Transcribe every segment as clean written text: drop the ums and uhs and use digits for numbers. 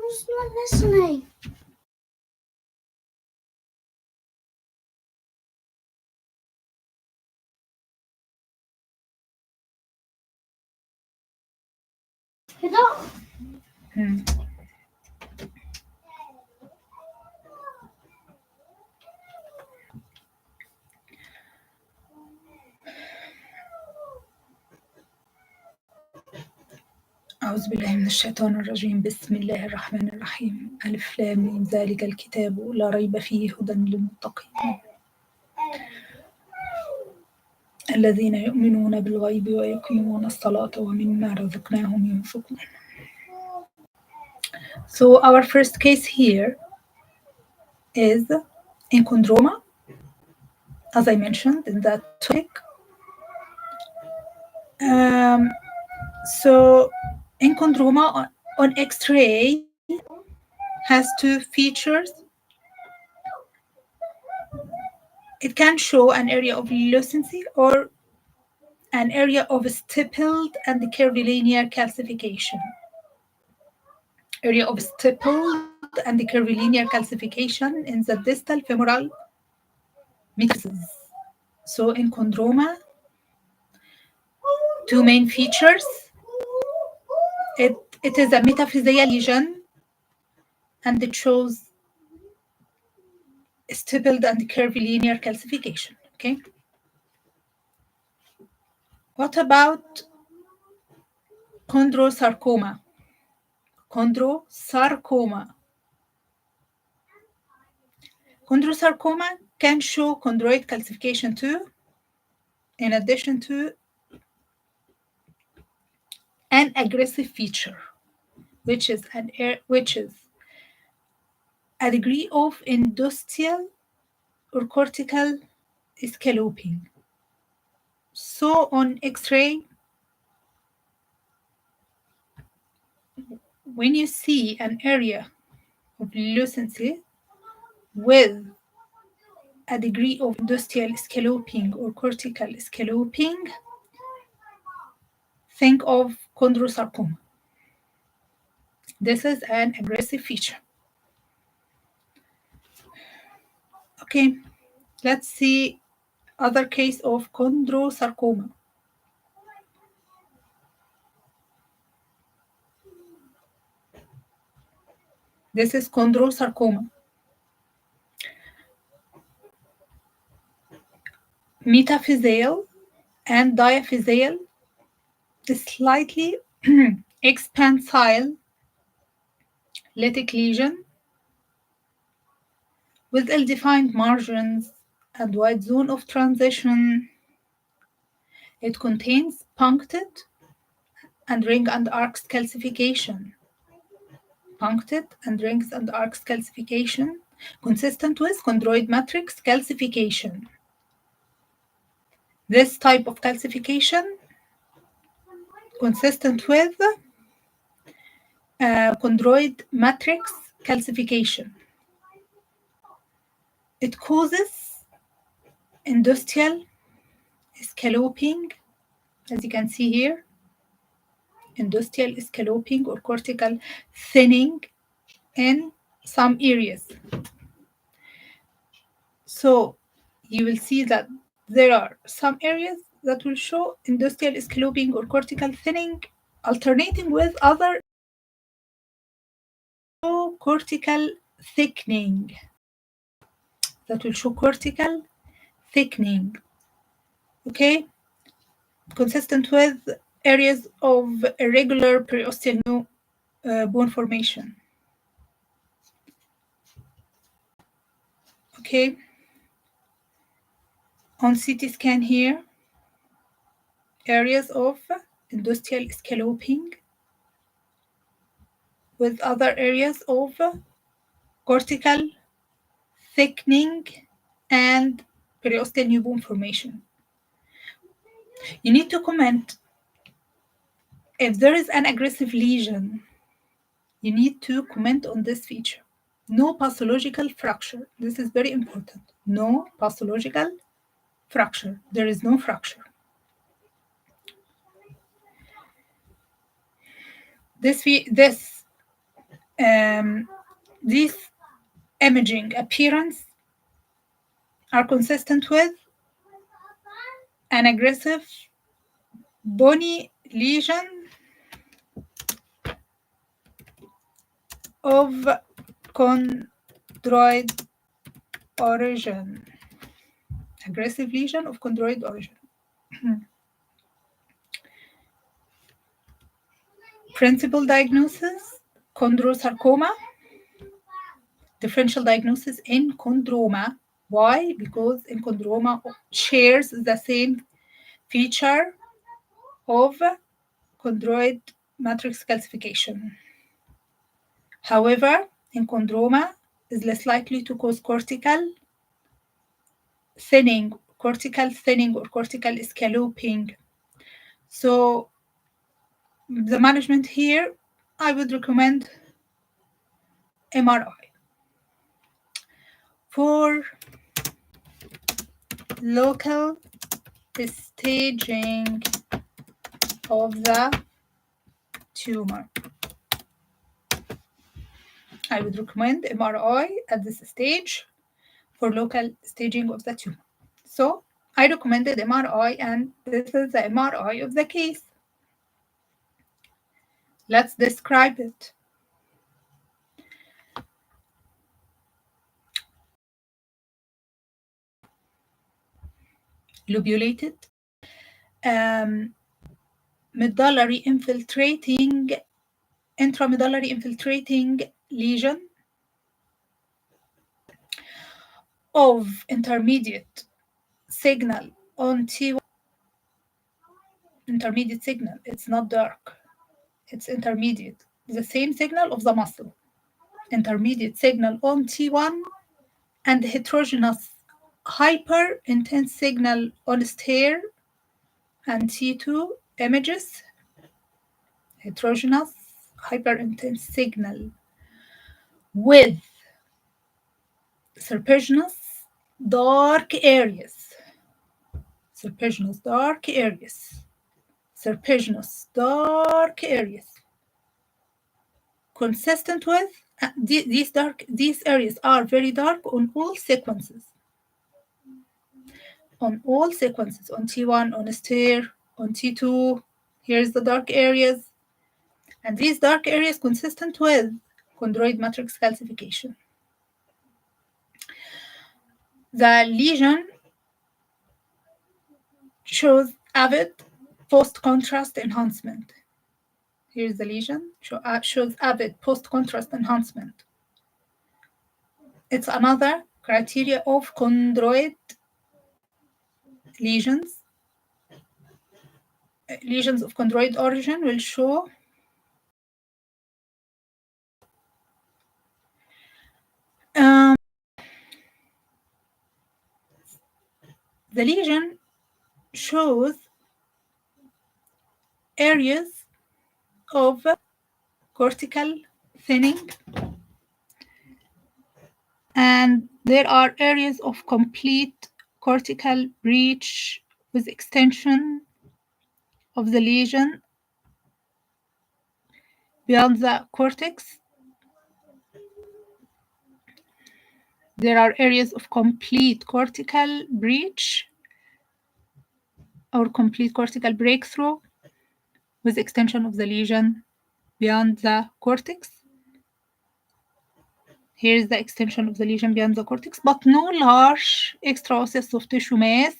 Who's not listening? You don't. أعوذ بالله من الشيطان الرجيم. بسم الله الرحمن الرحيم. ألف لام ميم ذلك الكتاب لا ريب فيه هدى للمتقين الذين يؤمنون بالغيب ويقيمون الصلاة ومما رزقناهم ينفقون. So our first case here is enchondroma, as I mentioned in that topic. So enchondroma on X-ray has two features. It can show an area of lucency or an area of stippled and curvilinear calcification. Area of stippled and curvilinear calcification in the distal femoral metastasis. So enchondroma, two main features. It is a metaphyseal lesion and it shows stippled and curvilinear calcification. Okay. What about chondrosarcoma? Chondrosarcoma. Chondrosarcoma can show chondroid calcification too, in addition to an aggressive feature, which is a degree of industrial or cortical scalloping. So on X-ray, when you see an area of lucency with a degree of industrial scalloping or cortical scalloping, think of chondrosarcoma. This is an aggressive feature. Okay, let's see other case of chondrosarcoma. This is chondrosarcoma. Metaphyseal and diaphyseal, slightly expansile lytic lesion with ill-defined margins and wide zone of transition. It contains puncted and ring and arcs calcification. Puncted and rings and arcs calcification consistent with chondroid matrix calcification. This type of calcification consistent with chondroid matrix calcification. It causes industrial scalloping, as you can see here, industrial scalloping or cortical thinning in some areas. So you will see that there are some areas that will show industrial scalloping or cortical thinning, alternating with other cortical thickening. That will show cortical thickening. Okay, consistent with areas of irregular periosteal bone formation. Okay, on CT scan here, areas of industrial scalloping with other areas of cortical thickening and periosteal new bone formation. You need to comment if there is an aggressive lesion. You need to comment on this feature. No pathological fracture. This is very important. No pathological fracture. There is no fracture. This These imaging appearance are consistent with an aggressive bony lesion of chondroid origin. Aggressive lesion of chondroid origin. Principal diagnosis, chondrosarcoma. Differential diagnosis, enchondroma. Why? Because enchondroma shares the same feature of chondroid matrix calcification. However, enchondroma is less likely to cause cortical thinning or cortical scalloping. So the management here, I would recommend MRI. For local staging of the tumor, I would recommend MRI at this stage for local staging of the tumor. So I recommended MRI, and this is the MRI of the case. Let's describe it. Lobulated, intramedullary infiltrating lesion of intermediate signal on T1. Intermediate signal, it's not dark, it's intermediate. The same signal of the muscle. Intermediate signal on T1 and heterogeneous hyper intense signal on STAIR and T2 images. Heterogeneous hyper intense signal with serpiginous dark areas. Serpiginous dark areas. Serpiginous dark areas. Consistent with these areas are very dark on all sequences. On all sequences, on T1, on STAIR, on T2, here's the dark areas. And these dark areas consistent with chondroid matrix calcification. The lesion shows avid post-contrast enhancement. Here's the lesion, shows avid post-contrast enhancement. It's another criteria of chondroid lesions. Lesions of chondroid origin will show the lesion shows areas of cortical thinning, and there are areas of complete cortical breach with extension of the lesion beyond the cortex. There are areas of complete cortical breach or complete cortical breakthrough with extension of the lesion beyond the cortex. Here is the extension of the lesion beyond the cortex, but no large extraosseous soft tissue mass.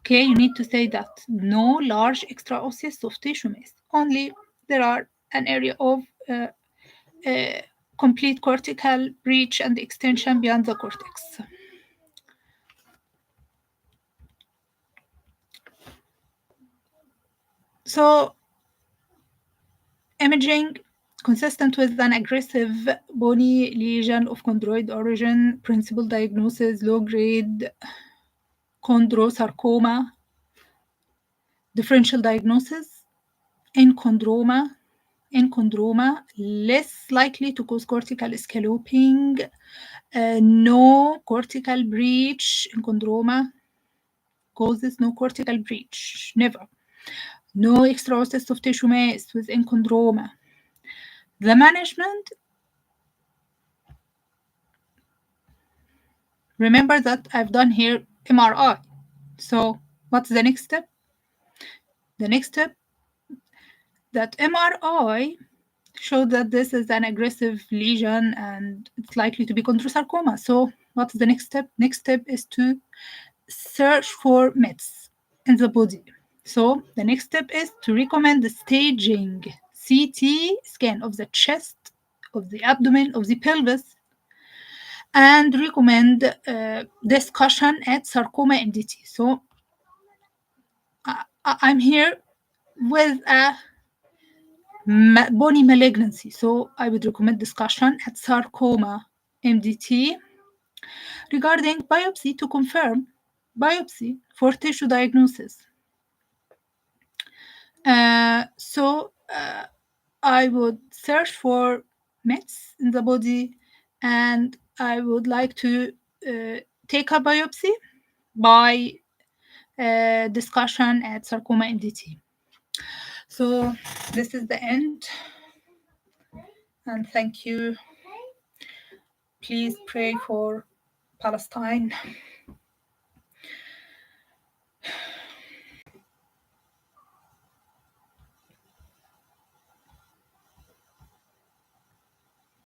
Okay, you need to say that. No large extraosseous soft tissue mass. Only there are an area of complete cortical breach and extension beyond the cortex. So, imaging consistent with an aggressive bony lesion of chondroid origin, principal diagnosis, low-grade chondrosarcoma, differential diagnosis, enchondroma, less likely to cause cortical scalloping, no cortical breach. Enchondroma causes no cortical breach, never. No extraosseous soft tissue mass with enchondroma. The management, remember that I've done here MRI. So what's the next step? The next step, that MRI showed that this is an aggressive lesion and it's likely to be chondrosarcoma. So what's the next step? Next step is to search for mets in the body. So the next step is to recommend the staging CT scan of the chest, of the abdomen, of the pelvis, and recommend discussion at sarcoma MDT. So I'm here with a bony malignancy. So I would recommend discussion at sarcoma MDT regarding biopsy to confirm biopsy for tissue diagnosis. So I would search for mets in the body, and I would like to take a biopsy by discussion at sarcoma MDT. So this is the end, and thank you. Please pray for Palestine.